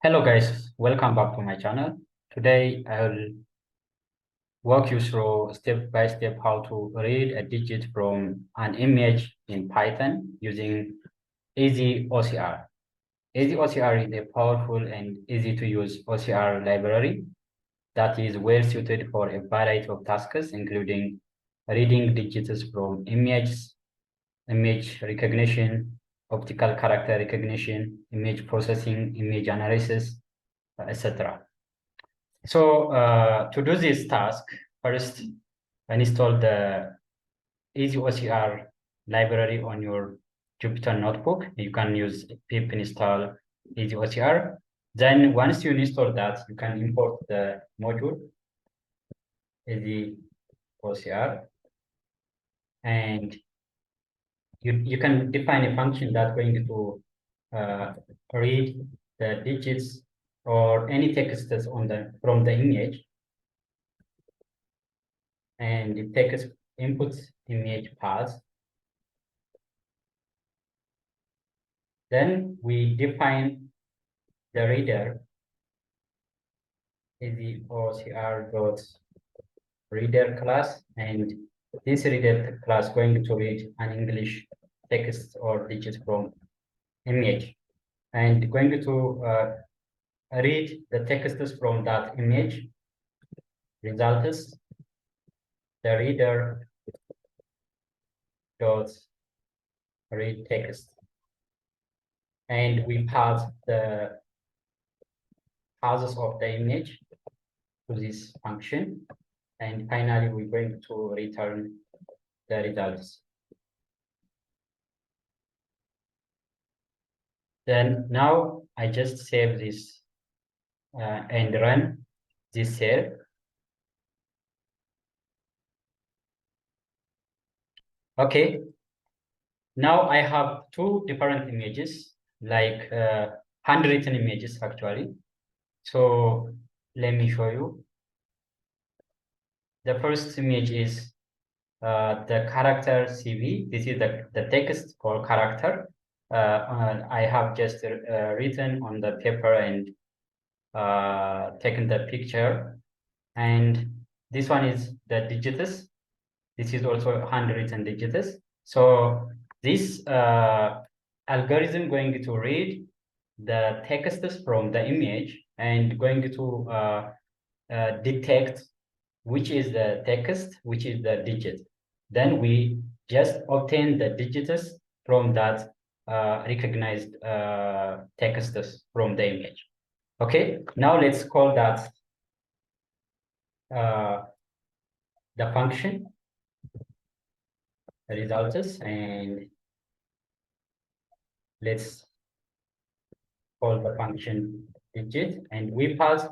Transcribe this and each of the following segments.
Hello guys, welcome back to my channel. Today I will walk you through step by step how to read a digit from an image in Python using EasyOCR. EasyOCR is a powerful and easy to use OCR library that is well suited for a variety of tasks, including reading digits from images, image recognition, optical character recognition, image processing, image analysis, etc. So to do this task, first install the EasyOCR library on your Jupyter notebook. You can use pip install EasyOCR. Then once you install that, you can import the module EasyOCR, and you can define a function that's going to read the digits or any text that's from the image, and the text inputs image path. Then we define the reader is the OCR.reader class, and this reader class going to read an English text or digits from image, and going to read the texts from that image results the reader dot read text, and we pass the paths of the image to this function, and finally we're going to return the results. Then now I just save this and run this cell. Okay, now I have two different images, like handwritten images actually. So let me show you. The first image is the character CV. This is the text called character. I have just written on the paper and taken the picture. And this one is the digits. This is also handwritten digits. So this algorithm going to read the texts from the image and going to detect which is the text, which is the digit. Then we just obtain the digits from that recognized texts from the image. Okay, now let's call that the function results, and let's call the function digit, and we pass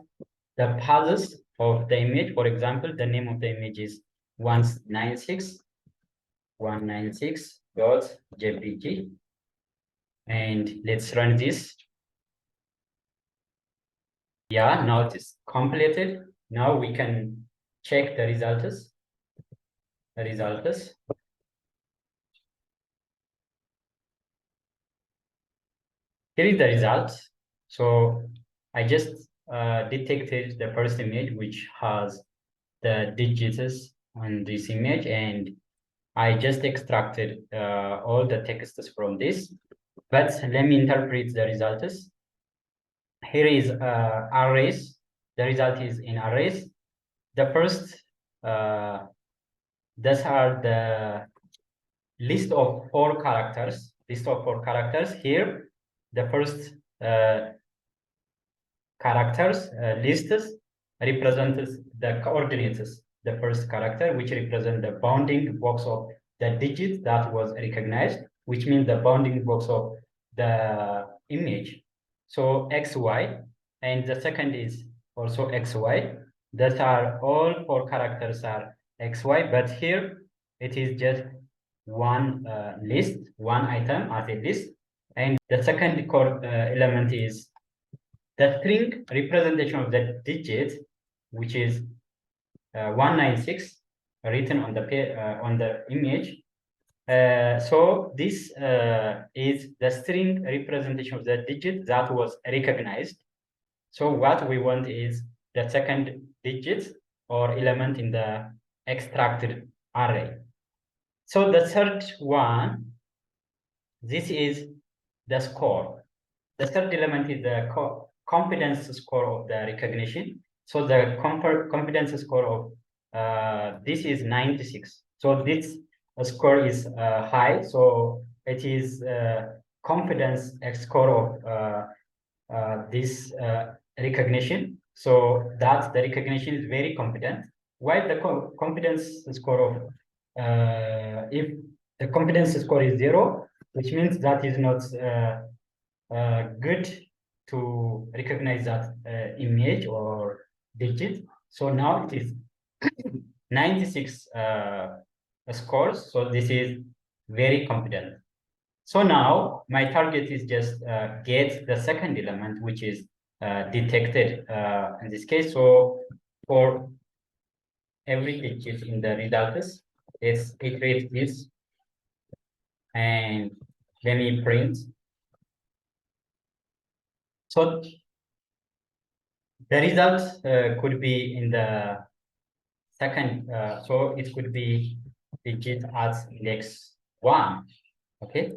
the paths of the image. For example, the name of the image is 196.jpg, and let's run this. Yeah, now it is completed. Now we can check the results. Here is the results. So I just detected the first image, which has the digits on this image, and I just extracted all the texts from this. But let me interpret the results. Here is arrays. The result is in arrays. The first, these are the list of four characters. Here, the first characters lists represents the coordinates. The first character, which represent the bounding box of the digit that was recognized, which means the bounding box of the image. So XY, and the second is also XY. That are all four characters are XY, but here it is just one list, one item as a list. And the second core element is the string representation of the digit, which is 196 written on the image. So this is the string representation of the digit that was recognized. So what we want is the second digit or element in the extracted array. So the third one, this is the score. The third element is the confidence score of the recognition. So the confidence score of this is 96. So this score is high. So it is confidence score of this recognition. So that the recognition is very confident. While the confidence score of if the confidence score is 0, which means that is not good to recognize that image or digit. So now it is 96 scores. So this is very confident. So now my target is just get the second element, which is detected in this case. So for every digit in the results, let's iterate this and let me print. So the result could be in the second, so it could be digit at index 1. Okay.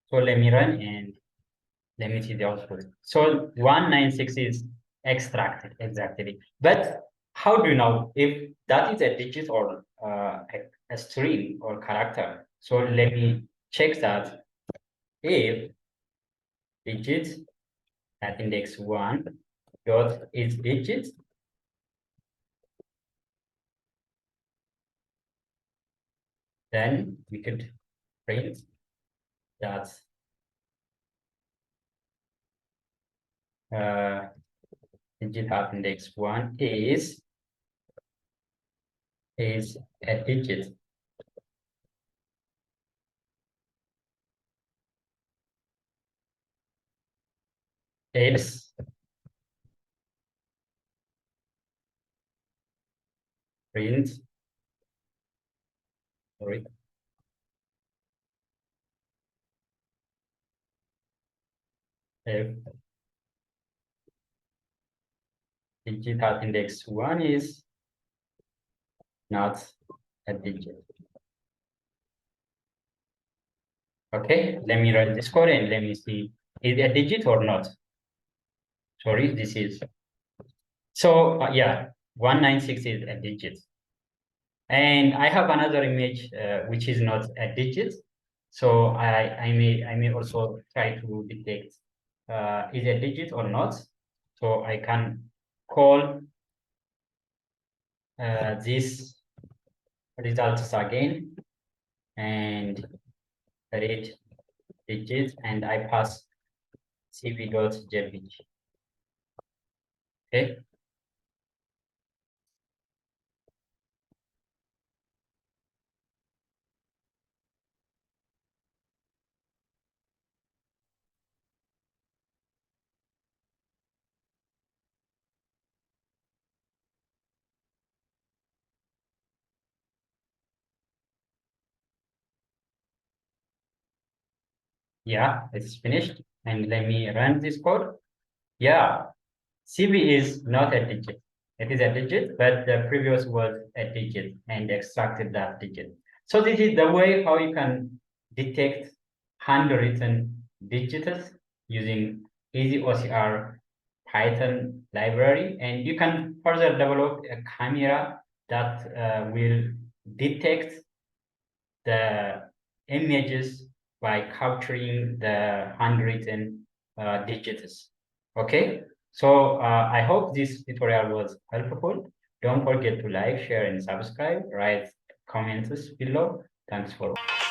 So let me run and let me see the output. So 196 is extracted exactly. But how do you know if that is a digit or a string or character? So let me check that. If digit at index 1 dot is digit, then we could print that digit at index 1 is a digit. It's print, sorry, if digit at index 1 is not a digit. Okay, let me run this code and let me see is it a digit or not. Sorry, this is so yeah, 196 is a digit. And I have another image which is not a digit. So I may also try to detect is a digit or not. So I can call these results again and read digit and I pass cv.jpg. Okay. Yeah, it's finished. And let me run this code. Yeah, CV is not a digit. It is a digit, but the previous was a digit and extracted that digit. So this is the way how you can detect handwritten digits using EasyOCR Python library. And you can further develop a camera that will detect the images by capturing the handwritten digits. Okay, so I hope this tutorial was helpful. Don't forget to like, share, and subscribe. Write comments below. Thanks for watching.